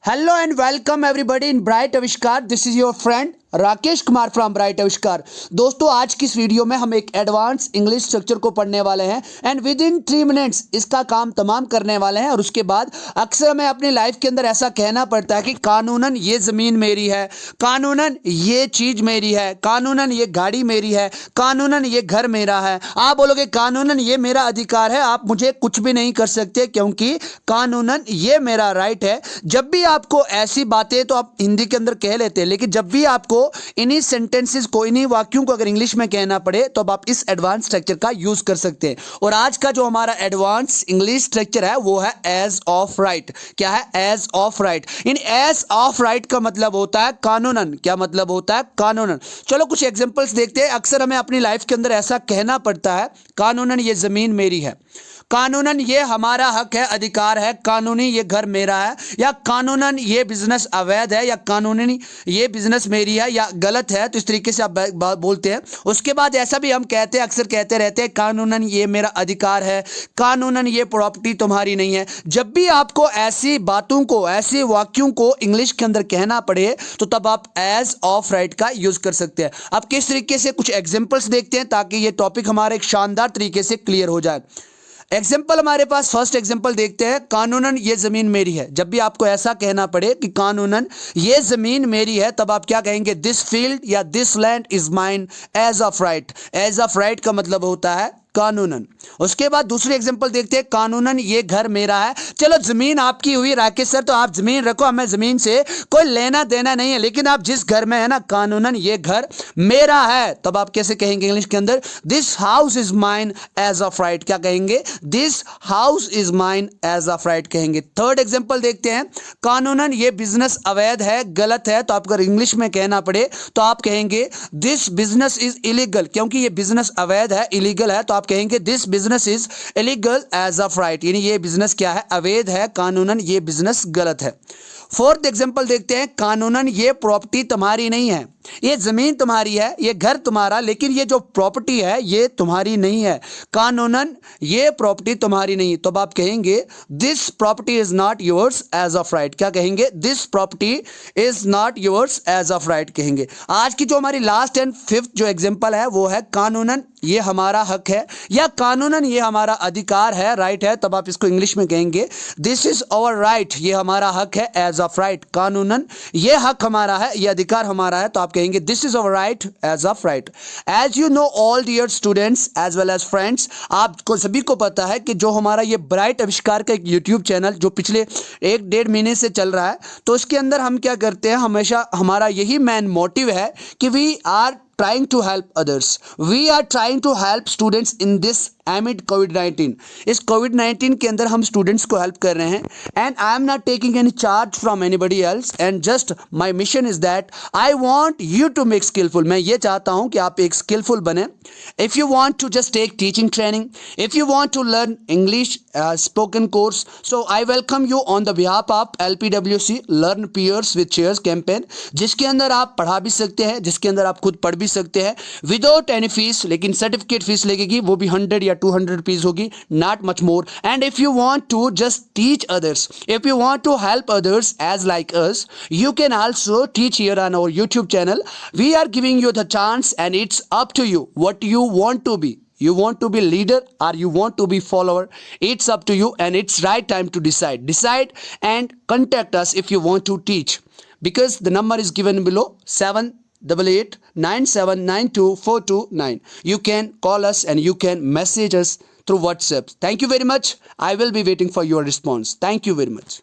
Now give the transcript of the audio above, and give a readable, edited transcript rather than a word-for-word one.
Hello and welcome everybody in Bright Aviskar. This is your friend Rakesh Kumar from bright आविष्कार। दोस्तों आज की इस वीडियो में हम एक एडवांस इंग्लिश स्ट्रक्चर को पढ़ने वाले हैं एंड विद इन 3 मिनट्स इसका काम तमाम करने वाले हैं। और उसके बाद अक्सर हमें अपनी लाइफ के अंदर ऐसा कहना पड़ता है कि कानूनन ये ज़मीन मेरी है, कानूनन ये चीज़ मेरी है, कानूनन ये गाड़ी मेरी है, कानूनन ये घर मेरा है। आप बोलोगे कानूनन ये मेरा अधिकार है, आप मुझे कुछ भी नहीं कर सकते क्योंकि कानूनन ये मेरा राइट है। जब भी आपको ऐसी बातें तो आप हिंदी के अंदर कह लेते हैं, लेकिन जब भी आपको इन्हीं सेंटेंसेस को, इन्हीं वाक्यों को अगर इंग्लिश में कहना पड़े तो अब आप इस एडवांस स्ट्रक्चर का यूज कर सकते हैं। और आज का जो हमारा एडवांस इंग्लिश स्ट्रक्चर है वो है एज ऑफ राइट। क्या है? As of right. इन एज ऑफ राइट का मतलब होता है कानूनन। क्या मतलब होता है? कानूनन। चलो कुछ एग्जांपल्स देखते हैं। अक्सर हमें अपनी लाइफ के अंदर ऐसा कहना पड़ता है, कानूनन ये जमीन मेरी है, कानूनन ये हमारा हक है, अधिकार है, कानूनी ये घर मेरा है, या कानूनन ये बिजनेस अवैध है, या कानूनी ये बिजनेस मेरी है या गलत है। तो इस तरीके से आप बोलते हैं। उसके बाद ऐसा भी हम कहते हैं, अक्सर कहते रहते हैं, कानूनन ये मेरा अधिकार है, कानूनन ये प्रॉपर्टी तुम्हारी नहीं है। जब भी आपको ऐसी बातों को, ऐसे वाक्यों को इंग्लिश के अंदर कहना पड़े तो तब आप एज ऑफ राइट का यूज कर सकते हैं। अब किस तरीके से कुछ एग्जाम्पल्स देखते हैं ताकि ये टॉपिक हमारे एक शानदार तरीके से क्लियर हो जाए। एग्जाम्पल हमारे पास फर्स्ट एग्जाम्पल देखते हैं। कानूनन ये जमीन मेरी है। जब भी आपको ऐसा कहना पड़े कि कानूनन ये जमीन मेरी है तब आप क्या कहेंगे? दिस फील्ड या this land is mine as of right. As of right का मतलब होता है कानूनन। उसके बाद दूसरी एग्जांपल देखते हैं। कानूनन ये घर मेरा है। चलो जमीन आपकी हुई राकेश सर, तो आप जमीन रखो, हमें जमीन से कोई लेना देना नहीं है, लेकिन आप जिस घर में है ना, कानूनन ये घर मेरा है। तब आप कैसे कहेंगे इंग्लिश के अंदर? This house is mine as of right. क्या कहेंगे? This house is mine as of right कहेंगे। थर्ड एग्जांपल देखते हैं। कानूनन ये बिजनेस अवैध है, गलत है। तो आप अगर इंग्लिश में कहना पड़े तो आप कहेंगे दिस बिजनेस इज इलीगल। क्योंकि ये बिजनेस अवैध है, इलीगल है, तो आप कहेंगे this business is illegal as of right. यानी ये बिजनेस क्या है? अवैध है, कानूनन ये बिजनेस गलत है। फोर्थ एग्जांपल देखते हैं। कानूनन ये प्रॉपर्टी तुम्हारी नहीं है। ये जमीन तुम्हारी है, ये घर तुम्हारा, लेकिन ये जो प्रॉपर्टी है ये तुम्हारी नहीं है। कानूनन ये प्रॉपर्टी तुम्हारी नहीं। तो अब आप कहेंगे this property is not yours as of right. क्या कहेंगे? This property is not yours as of right कहेंगे। आज की जो हमारी लास्ट एंड फिफ्थ जो एग्जांपल है वो है कानूनन ये हमारा हक है, या कानूनन ये हमारा अधिकार है, राइट है। तब आप इसको इंग्लिश में कहेंगे दिस इज आवर राइट। ये हमारा हक है एज ऑफ राइट। कानूनन ये हक हमारा है, ये अधिकार हमारा है, तो आप कहेंगे this is our right as of right. As you know all dear students as well as friends, आपको सभी को पता है कि जो हमारा ये ब्राइट आविष्कार का एक यूट्यूब चैनल जो पिछले 1-1.5 महीने से चल रहा है, तो उसके अंदर हम क्या करते हैं, हमेशा हमारा यही मेन मोटिव है कि we are trying to help others. We are trying to help students in this amid COVID-19. इस COVID-19 के अंदर हम स्टूडेंट्स को हेल्प कर रहे हैं and I am not taking any charge from anybody else and just my mission is that I want you to make skilful. मैं ये चाहता हूँ कि आप एक स्किलफुल बने। If you want to just take teaching training, if you want to learn English spoken course, so I welcome you on the behalf of LPWC learn peers with chairs campaign, जिसके अंदर आप पढ़ा भी सकते हैं, जिसके अंदर आप खुद पढ़ भी सकते हैं विदाउट एनी फीस। लेकिन सर्टिफिकेट फीस लगेगी, वो भी 100 या 200 रुपीज होगी, not much more. And if you want to just teach others, if you want to help others as like us, you can also teach here on our YouTube channel. We are giving you the chance and it's up to you what you want to be. You want to be leader or you want to be follower? It's up to you and it's right time to decide. Decide and contact us if you want to teach, because the number is given below 78897924229. You can call us and you can message us through WhatsApp. Thank you very much. I will be waiting for your response. Thank you very much.